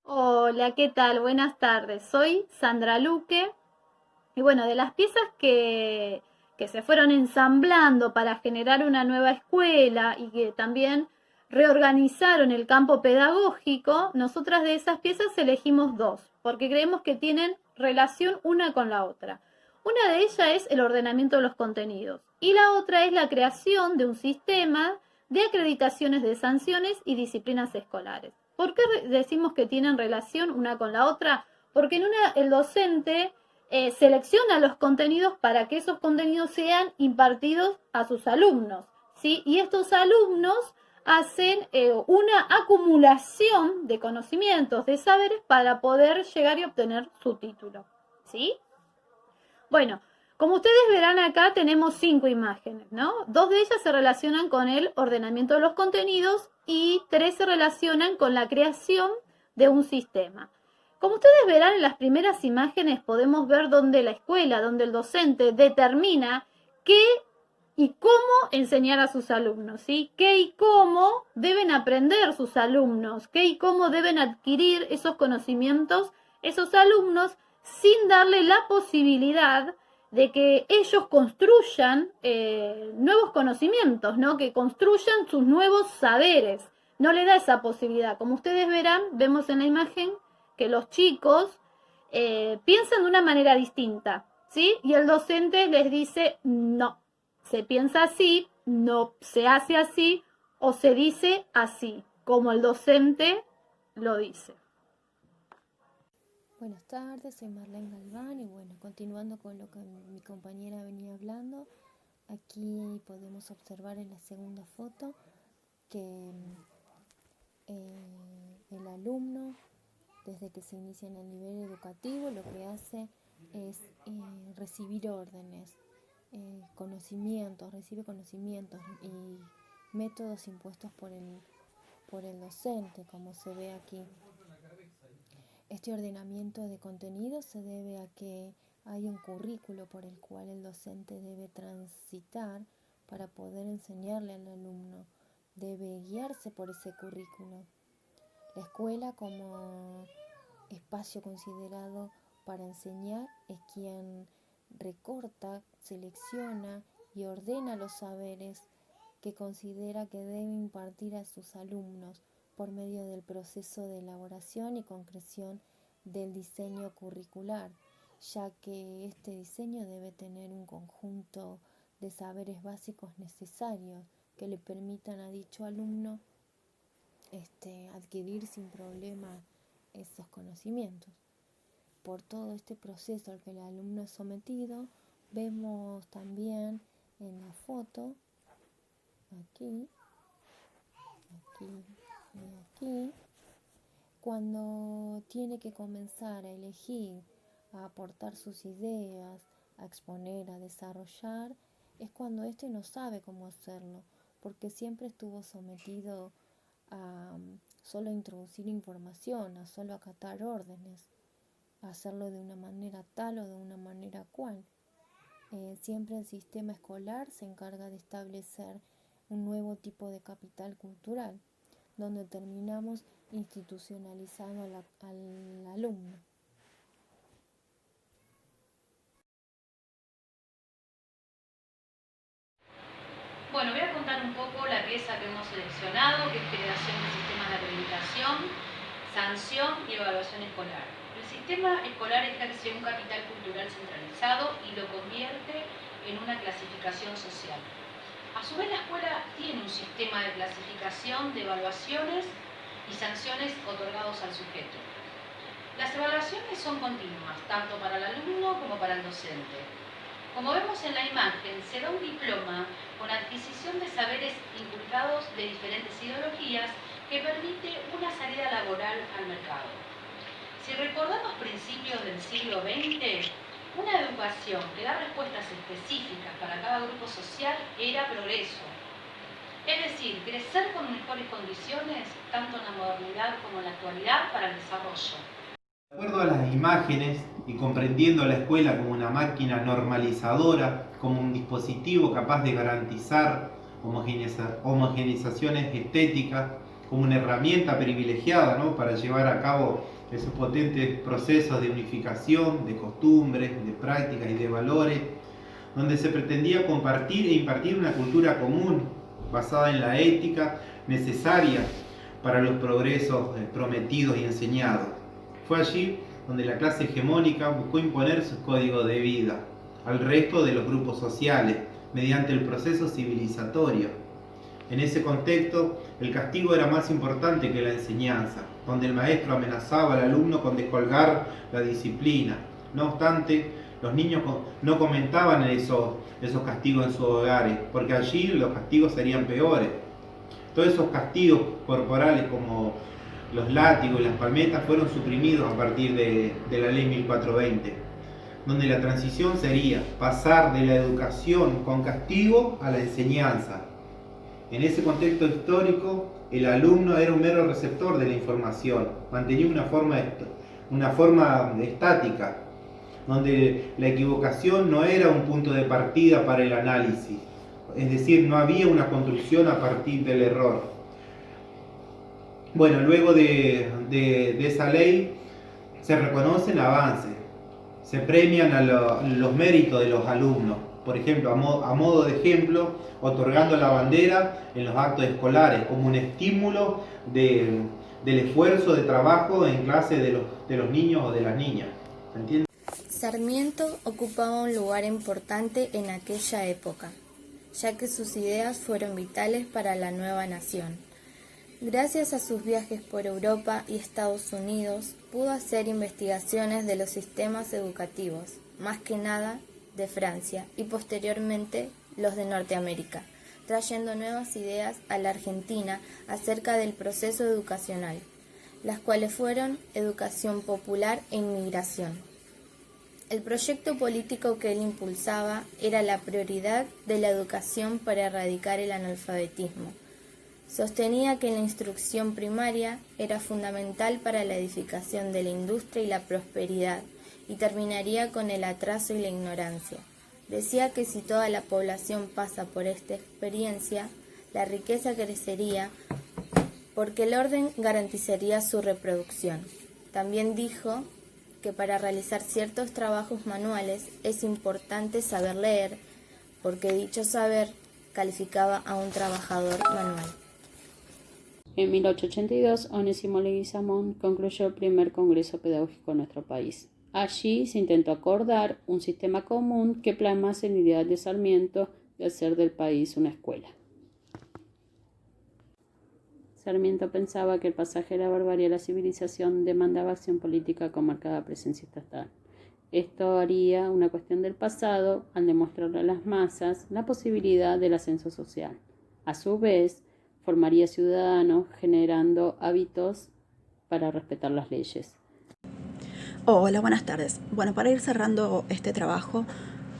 Hola, ¿qué tal? Buenas tardes. Soy Sandra Luque y bueno, de las piezas que se fueron ensamblando para generar una nueva escuela y que también reorganizaron el campo pedagógico, nosotras de esas piezas elegimos dos, porque creemos que tienen relación una con la otra. Una de ellas es el ordenamiento de los contenidos y la otra es la creación de un sistema de acreditaciones de sanciones y disciplinas escolares. ¿Por qué decimos que tienen relación una con la otra? Porque en una el docente selecciona los contenidos para que esos contenidos sean impartidos a sus alumnos, ¿sí? Y estos alumnos hacen una acumulación de conocimientos, de saberes para poder llegar y obtener su título, ¿sí? Bueno, como ustedes verán acá tenemos 5 imágenes, ¿no? 2 de ellas se relacionan con el ordenamiento de los contenidos y 3 se relacionan con la creación de un sistema. Como ustedes verán en las primeras imágenes podemos ver donde la escuela, donde el docente determina qué y cómo enseñar a sus alumnos, ¿sí? Qué y cómo deben aprender sus alumnos, qué y cómo deben adquirir esos conocimientos esos alumnos sin darle la posibilidad de que ellos construyan nuevos conocimientos, ¿no? Que construyan sus nuevos saberes. No le da esa posibilidad. Como ustedes verán, vemos en la imagen que los chicos piensan de una manera distinta, ¿sí? Y el docente les dice, no, se piensa así, no se hace así o se dice así, como el docente lo dice. Buenas tardes, soy Marlene Galván y bueno, continuando con lo que mi compañera venía hablando, aquí podemos observar en la segunda foto que el alumno, desde que se inicia en el nivel educativo, lo que hace es recibir órdenes, recibe conocimientos y métodos impuestos por el docente, como se ve aquí. Este ordenamiento de contenidos se debe a que hay un currículo por el cual el docente debe transitar para poder enseñarle al alumno, debe guiarse por ese currículo. La escuela como espacio considerado para enseñar es quien recorta, selecciona y ordena los saberes que considera que debe impartir a sus alumnos por medio del proceso de elaboración y concreción del diseño curricular, ya que este diseño debe tener un conjunto de saberes básicos necesarios que le permitan a dicho alumno adquirir sin problema esos conocimientos. Por todo este proceso al que el alumno es sometido, vemos también en la foto, aquí, aquí y aquí, cuando tiene que comenzar a elegir, a aportar sus ideas, a exponer, a desarrollar, es cuando no sabe cómo hacerlo, porque siempre estuvo sometido a solo introducir información, a solo acatar órdenes, a hacerlo de una manera tal o de una manera cual. Siempre el sistema escolar se encarga de establecer un nuevo tipo de capital cultural, donde terminamos institucionalizando al alumno. Bueno, voy a contar un poco la pieza que hemos seleccionado, que es creación de sistemas de acreditación, sanción y evaluación escolar. El sistema escolar ejerce un capital cultural centralizado y lo convierte en una clasificación social. A su vez, la escuela tiene un sistema de clasificación de evaluaciones y sanciones otorgados al sujeto. Las evaluaciones son continuas, tanto para el alumno como para el docente. Como vemos en la imagen, se da un diploma con adquisición de saberes inculcados de diferentes ideologías que permite una salida laboral al mercado. Si recordamos principios del siglo XX, una educación que da respuestas específicas para cada grupo social era progreso. Es decir, crecer con mejores condiciones, tanto en la modernidad como en la actualidad, para el desarrollo. De acuerdo a las imágenes y comprendiendo la escuela como una máquina normalizadora, como un dispositivo capaz de garantizar homogeneizaciones estéticas, como una herramienta privilegiada, ¿no?, para llevar a cabo esos potentes procesos de unificación, de costumbres, de prácticas y de valores, donde se pretendía compartir e impartir una cultura común basada en la ética necesaria para los progresos prometidos y enseñados. Fue allí donde la clase hegemónica buscó imponer sus códigos de vida al resto de los grupos sociales mediante el proceso civilizatorio. En ese contexto, el castigo era más importante que la enseñanza, donde el maestro amenazaba al alumno con descolgar la disciplina. No obstante, los niños no comentaban esos castigos en sus hogares, porque allí los castigos serían peores. Todos esos castigos corporales como los látigos y las palmetas fueron suprimidos a partir de la ley 1420, donde la transición sería pasar de la educación con castigo a la enseñanza. En ese contexto histórico, el alumno era un mero receptor de la información, mantenía una forma estática, donde la equivocación no era un punto de partida para el análisis, es decir, no había una construcción a partir del error. Bueno, luego de esa ley se reconocen avances, se premian los méritos de los alumnos, por ejemplo, a modo de ejemplo, otorgando la bandera en los actos escolares como un estímulo del esfuerzo de trabajo en clase de los niños o de las niñas. ¿Se entiende? Sarmiento ocupaba un lugar importante en aquella época, ya que sus ideas fueron vitales para la nueva nación. Gracias a sus viajes por Europa y Estados Unidos, pudo hacer investigaciones de los sistemas educativos, más que nada de Francia y posteriormente los de Norteamérica, trayendo nuevas ideas a la Argentina acerca del proceso educacional, las cuales fueron educación popular e inmigración. El proyecto político que él impulsaba era la prioridad de la educación para erradicar el analfabetismo. Sostenía que la instrucción primaria era fundamental para la edificación de la industria y la prosperidad, y terminaría con el atraso y la ignorancia. Decía que si toda la población pasa por esta experiencia, la riqueza crecería porque el orden garantizaría su reproducción. También dijo que para realizar ciertos trabajos manuales es importante saber leer, porque dicho saber calificaba a un trabajador manual. En 1882, Onésimo Leguizamón concluyó el primer congreso pedagógico en nuestro país. Allí se intentó acordar un sistema común que plasmase el ideal de Sarmiento de hacer del país una escuela. Sarmiento pensaba que el pasaje de la barbarie a la civilización demandaba acción política con marcada presencia estatal. Esto haría una cuestión del pasado al demostrarle a las masas la posibilidad del ascenso social. A su vez, formaría ciudadanos generando hábitos para respetar las leyes. Hola, buenas tardes. Bueno, para ir cerrando este trabajo,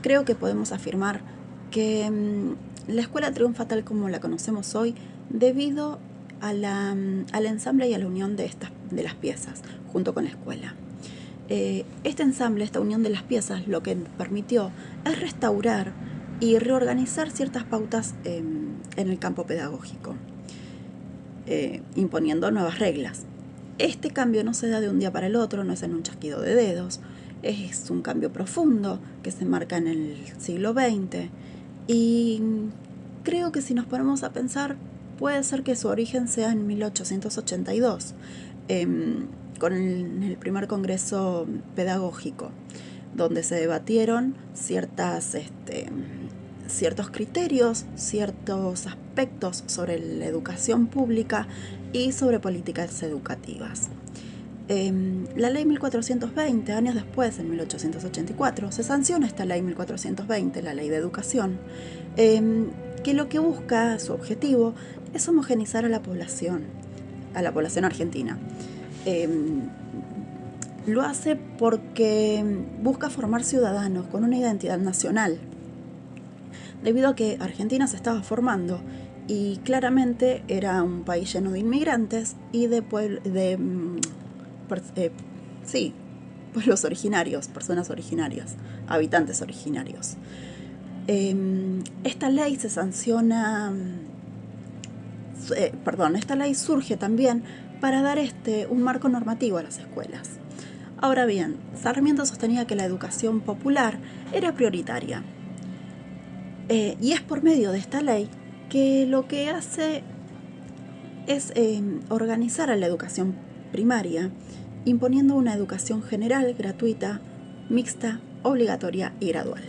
creo que podemos afirmar que la escuela triunfa tal como la conocemos hoy debido al ensamble y a la unión de las piezas junto con la escuela. Este ensamble, esta unión de las piezas, lo que permitió es restaurar y reorganizar ciertas pautas en el campo pedagógico, imponiendo nuevas reglas. Este cambio no se da de un día para el otro, no es en un chasquido de dedos, es un cambio profundo que se marca en el siglo XX y creo que si nos ponemos a pensar puede ser que su origen sea en 1882, con el primer congreso pedagógico, donde se debatieron ciertos criterios, ciertos aspectos sobre la educación pública y sobre políticas educativas. La ley 1420, años después, en 1884, se sanciona esta ley 1420, la ley de educación, que lo que busca, su objetivo, es homogeneizar a la población argentina. Lo hace porque busca formar ciudadanos con una identidad nacional, debido a que Argentina se estaba formando y claramente era un país lleno de inmigrantes y de pueblos originarios, personas originarias, habitantes originarios. Esta ley se sanciona esta ley surge también para dar un marco normativo a las escuelas. Ahora bien, Sarmiento sostenía que la educación popular era prioritaria. Y es por medio de esta ley que lo que hace es organizar a la educación primaria, imponiendo una educación general, gratuita, mixta, obligatoria y gradual.